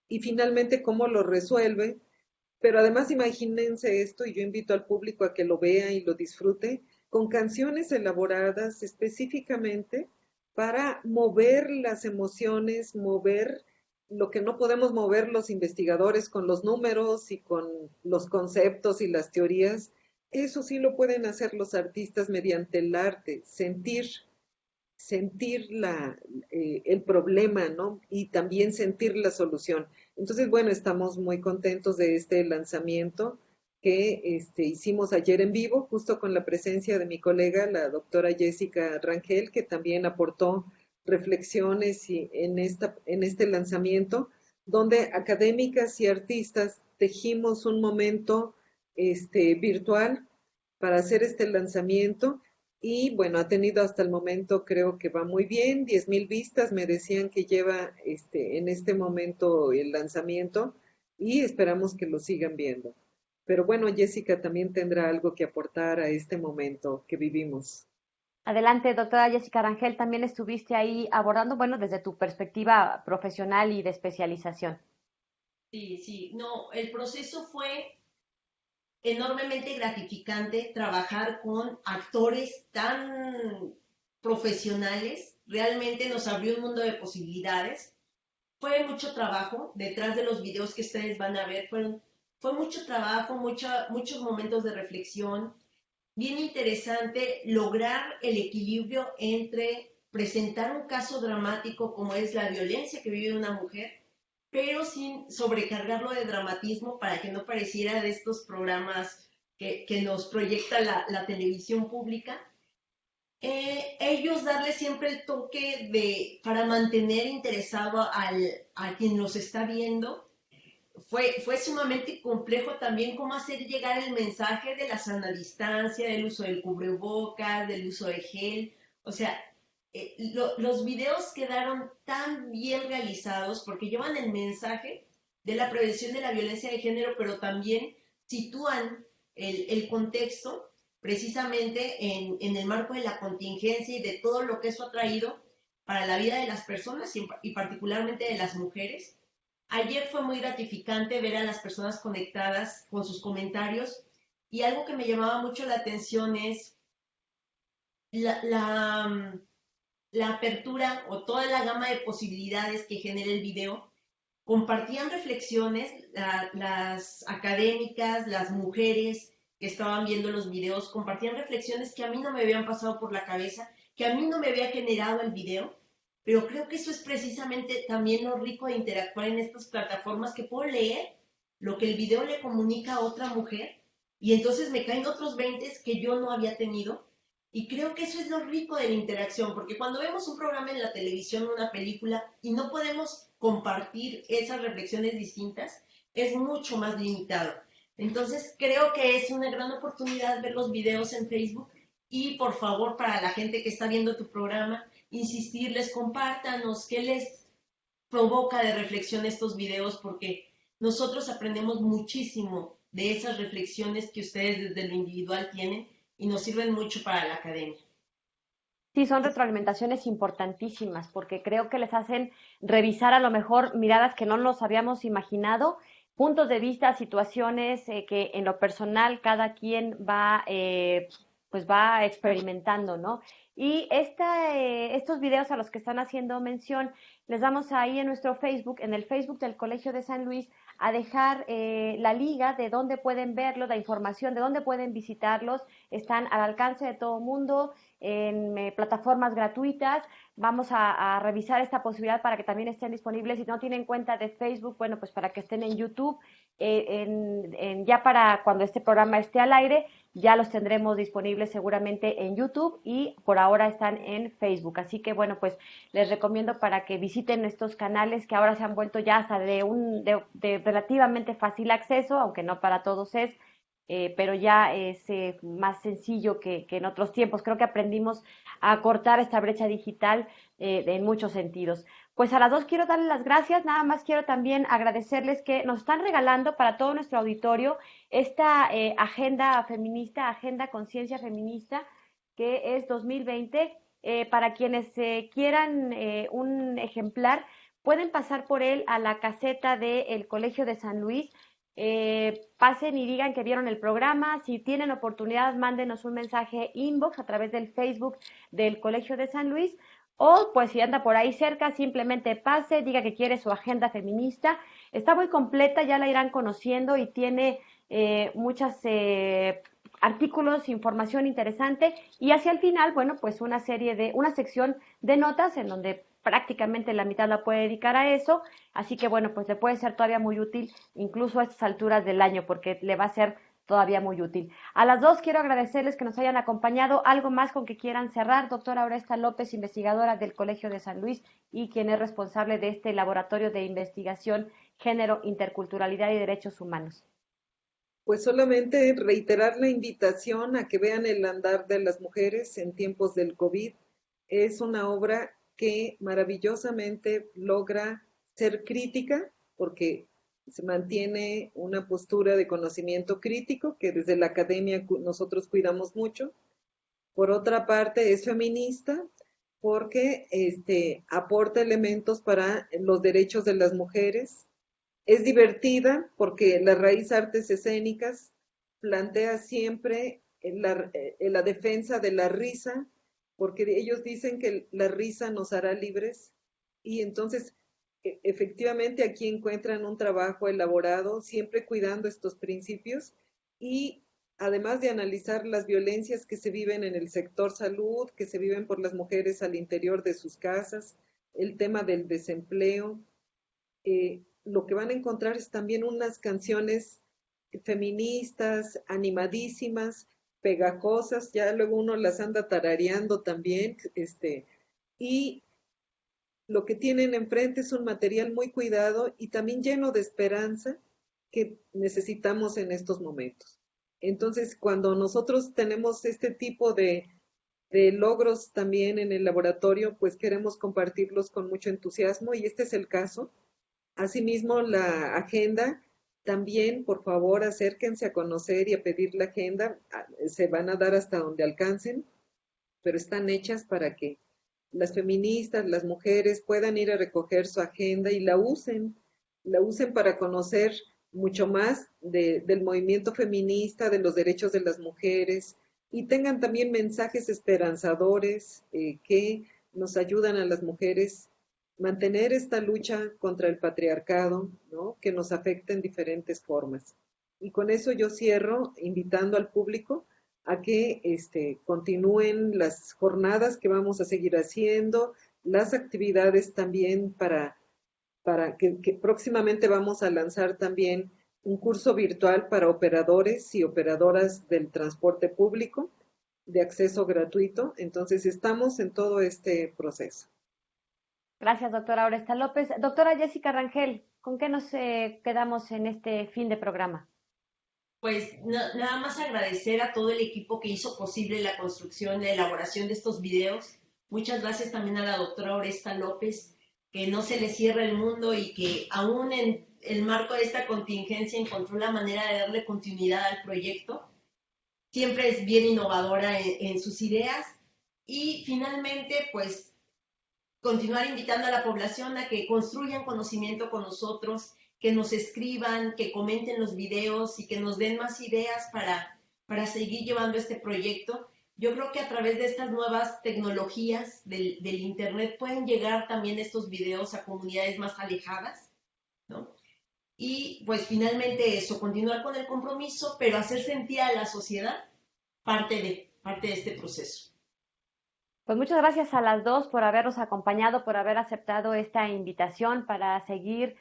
y finalmente cómo lo resuelve. Pero además imagínense esto, y yo invito al público a que lo vea y lo disfrute, con canciones elaboradas específicamente para mover las emociones, mover lo que no podemos mover los investigadores con los números y con los conceptos y las teorías. Eso sí lo pueden hacer los artistas mediante el arte, sentir el problema, ¿no? Y también sentir la solución. Entonces, bueno, estamos muy contentos de este lanzamiento que hicimos ayer en vivo, justo con la presencia de mi colega, la doctora Jessica Rangel, que también aportó reflexiones en este lanzamiento, donde académicas y artistas tejimos un momento virtual para hacer este lanzamiento y bueno, ha tenido hasta el momento, creo que va muy bien, 10,000 vistas me decían que lleva en este momento el lanzamiento y esperamos que lo sigan viendo. Pero bueno, Jessica también tendrá algo que aportar a este momento que vivimos. Adelante, doctora Jessica Rangel, también estuviste ahí abordando, bueno, desde tu perspectiva profesional y de especialización. Sí, no, el proceso fue enormemente gratificante trabajar con actores tan profesionales, realmente nos abrió un mundo de posibilidades. Fue mucho trabajo, detrás de los videos que ustedes van a ver, fue mucho trabajo, muchos momentos de reflexión. bien interesante lograr el equilibrio entre presentar un caso dramático como es la violencia que vive una mujer, pero sin sobrecargarlo de dramatismo para que no pareciera de estos programas que nos proyecta la televisión pública. Ellos darle siempre el toque para mantener interesado a quien los está viendo. Fue sumamente complejo también cómo hacer llegar el mensaje de la sana distancia, del uso del cubrebocas, del uso de gel. O sea, los videos quedaron tan bien realizados porque llevan el mensaje de la prevención de la violencia de género, pero también sitúan el contexto precisamente en el marco de la contingencia y de todo lo que eso ha traído para la vida de las personas y particularmente de las mujeres. Ayer fue muy gratificante ver a las personas conectadas con sus comentarios y algo que me llamaba mucho la atención es la, la, la apertura o toda la gama de posibilidades que genera el video. Compartían reflexiones, las académicas, las mujeres que estaban viendo los videos, compartían reflexiones que a mí no me habían pasado por la cabeza, que a mí no me había generado el video, pero creo que eso es precisamente también lo rico de interactuar en estas plataformas, que puedo leer lo que el video le comunica a otra mujer y entonces me caen otros 20 que yo no había tenido. Y creo que eso es lo rico de la interacción, porque cuando vemos un programa en la televisión, una película, y no podemos compartir esas reflexiones distintas, es mucho más limitado. Entonces, creo que es una gran oportunidad ver los videos en Facebook y, por favor, para la gente que está viendo tu programa, insistirles, compártanos qué les provoca de reflexión estos videos, porque nosotros aprendemos muchísimo de esas reflexiones que ustedes desde lo individual tienen y nos sirven mucho para la academia. Sí, son retroalimentaciones importantísimas porque creo que les hacen revisar a lo mejor miradas que no nos habíamos imaginado, puntos de vista, situaciones que en lo personal cada quien va, pues va experimentando, ¿no? Y estos videos a los que están haciendo mención, les vamos ahí en nuestro Facebook, en el Facebook del Colegio de San Luis, a dejar la liga de dónde pueden verlos, la información de dónde pueden visitarlos. Están al alcance de todo mundo en plataformas gratuitas. Vamos a revisar esta posibilidad para que también estén disponibles. Si no tienen cuenta de Facebook, bueno, pues para que estén en YouTube. Ya para cuando este programa esté al aire, ya los tendremos disponibles seguramente en YouTube y por ahora están en Facebook. Así que bueno, pues les recomiendo para que visiten estos canales que ahora se han vuelto ya hasta de relativamente fácil acceso, aunque no para todos es, pero ya es más sencillo que en otros tiempos. Creo que aprendimos a cortar esta brecha digital en muchos sentidos. Pues a las dos quiero darles las gracias, nada más quiero también agradecerles que nos están regalando para todo nuestro auditorio esta agenda feminista, agenda conciencia feminista, que es 2020. Para quienes quieran un ejemplar, pueden pasar por él a la caseta del Colegio de San Luis. Pasen y digan que vieron el programa. Si tienen oportunidad, mándenos un mensaje inbox a través del Facebook del Colegio de San Luis, o pues si anda por ahí cerca, simplemente pase, diga que quiere su agenda feminista. Está muy completa, ya la irán conociendo y tiene muchos artículos, información interesante, y hacia el final, bueno, pues una sección de notas en donde prácticamente la mitad la puede dedicar a eso, así que bueno, pues le puede ser todavía muy útil, incluso a estas alturas del año, porque le va a ser todavía muy útil. A las dos quiero agradecerles que nos hayan acompañado. ¿Algo más con que quieran cerrar? Doctora Oresta López, investigadora del Colegio de San Luis y quien es responsable de este laboratorio de investigación Género, Interculturalidad y Derechos Humanos. Pues solamente reiterar la invitación a que vean El andar de las mujeres en tiempos del COVID. Es una obra que maravillosamente logra ser crítica, porque se mantiene una postura de conocimiento crítico que desde la academia nosotros cuidamos mucho. Por otra parte, es feminista porque aporta elementos para los derechos de las mujeres. Es divertida porque la raíz artes escénicas plantea siempre la defensa de la risa, porque ellos dicen que la risa nos hará libres, y entonces efectivamente aquí encuentran un trabajo elaborado, siempre cuidando estos principios, y además de analizar las violencias que se viven en el sector salud, que se viven por las mujeres al interior de sus casas, el tema del desempleo, lo que van a encontrar es también unas canciones feministas, animadísimas, pegajosas, ya luego uno las anda tarareando también, y lo que tienen enfrente es un material muy cuidado y también lleno de esperanza que necesitamos en estos momentos. Entonces, cuando nosotros tenemos este tipo de logros también en el laboratorio, pues queremos compartirlos con mucho entusiasmo y este es el caso. Asimismo, la agenda, también, por favor, acérquense a conocer y a pedir la agenda. Se van a dar hasta donde alcancen, pero están hechas para que las feministas, las mujeres puedan ir a recoger su agenda y la usen para conocer mucho más del movimiento feminista, de los derechos de las mujeres, y tengan también mensajes esperanzadores que nos ayudan a las mujeres mantener esta lucha contra el patriarcado, ¿no?, que nos afecta en diferentes formas. Y con eso yo cierro invitando al público a que continúen las jornadas que vamos a seguir haciendo, las actividades también para que próximamente vamos a lanzar también un curso virtual para operadores y operadoras del transporte público de acceso gratuito. Entonces estamos en todo este proceso. Gracias, doctora Oresta López. Doctora Jessica Rangel, ¿con qué nos quedamos en este fin de programa? Pues nada más agradecer a todo el equipo que hizo posible la construcción, la elaboración de estos videos. Muchas gracias también a la doctora Oresta López, que no se le cierra el mundo y que aún en el marco de esta contingencia encontró la manera de darle continuidad al proyecto. Siempre es bien innovadora en sus ideas. Y finalmente, pues, continuar invitando a la población a que construyan conocimiento con nosotros, que nos escriban, que comenten los videos y que nos den más ideas para seguir llevando este proyecto. Yo creo que a través de estas nuevas tecnologías del Internet pueden llegar también estos videos a comunidades más alejadas, ¿no? Y pues finalmente eso, continuar con el compromiso, pero hacer sentir a la sociedad parte de este proceso. Pues muchas gracias a las dos por habernos acompañado, por haber aceptado esta invitación para seguir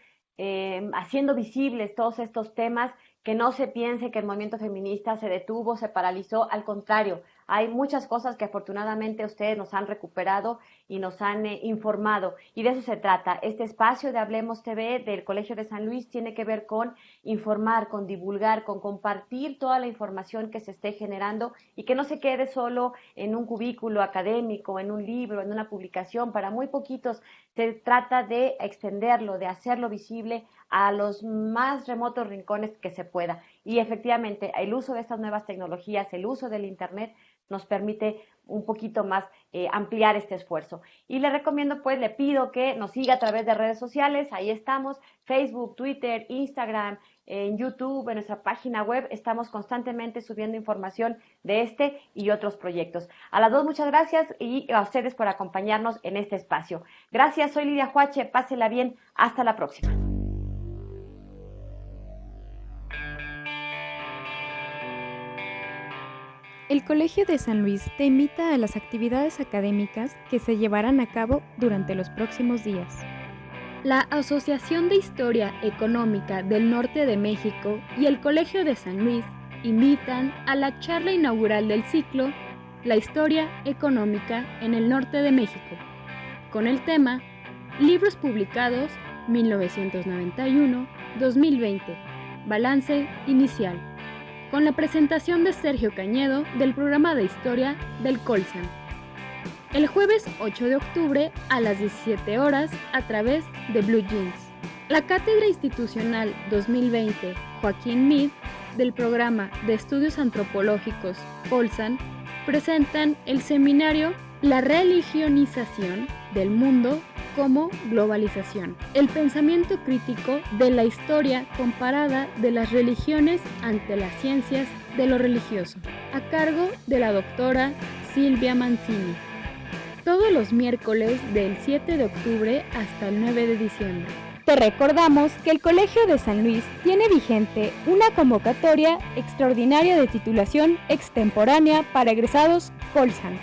haciendo visibles todos estos temas, que no se piense que el movimiento feminista se detuvo, se paralizó, al contrario, hay muchas cosas que afortunadamente ustedes nos han recuperado y nos han informado, y de eso se trata. Este espacio de Hablemos TV del Colegio de San Luis tiene que ver con informar, con divulgar, con compartir toda la información que se esté generando y que no se quede solo en un cubículo académico, en un libro, en una publicación para muy poquitos. Se trata de extenderlo, de hacerlo visible a los más remotos rincones que se pueda. Y efectivamente, el uso de estas nuevas tecnologías, el uso del Internet, nos permite un poquito más ampliar este esfuerzo. Y le recomiendo, pues, le pido que nos siga a través de redes sociales. Ahí estamos, Facebook, Twitter, Instagram, en YouTube, en nuestra página web. Estamos constantemente subiendo información de este y otros proyectos. A las dos, muchas gracias, y a ustedes por acompañarnos en este espacio. Gracias, soy Lidia Huache, pásela bien, hasta la próxima. El Colegio de San Luis te invita a las actividades académicas que se llevarán a cabo durante los próximos días. La Asociación de Historia Económica del Norte de México y el Colegio de San Luis invitan a la charla inaugural del ciclo La Historia Económica en el Norte de México, con el tema Libros publicados 1991-2020, balance inicial, con la presentación de Sergio Cañedo del programa de historia del Colsan. El jueves 8 de octubre a las 17 horas a través de Blue Jeans. La Cátedra Institucional 2020 Joaquín Meade del programa de estudios antropológicos Colsan presentan el seminario La religionización del mundo como globalización, el pensamiento crítico de la historia comparada de las religiones ante las ciencias de lo religioso, a cargo de la doctora Silvia Mancini. Todos los miércoles del 7 de octubre hasta el 9 de diciembre. Te recordamos que el Colegio de San Luis tiene vigente una convocatoria extraordinaria de titulación extemporánea para egresados Colsan.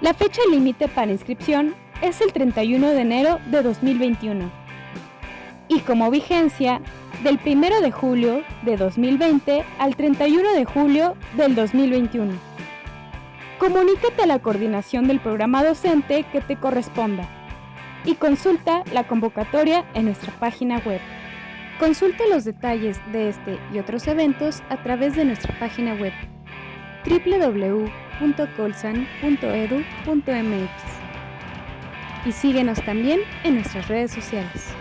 La fecha límite para inscripción es el 31 de enero de 2021 y como vigencia del 1 de julio de 2020 al 31 de julio del 2021. Comunícate a la coordinación del programa docente que te corresponda y consulta la convocatoria en nuestra página web. Consulta los detalles de este y otros eventos a través de nuestra página web www.colsan.edu.mx y síguenos también en nuestras redes sociales.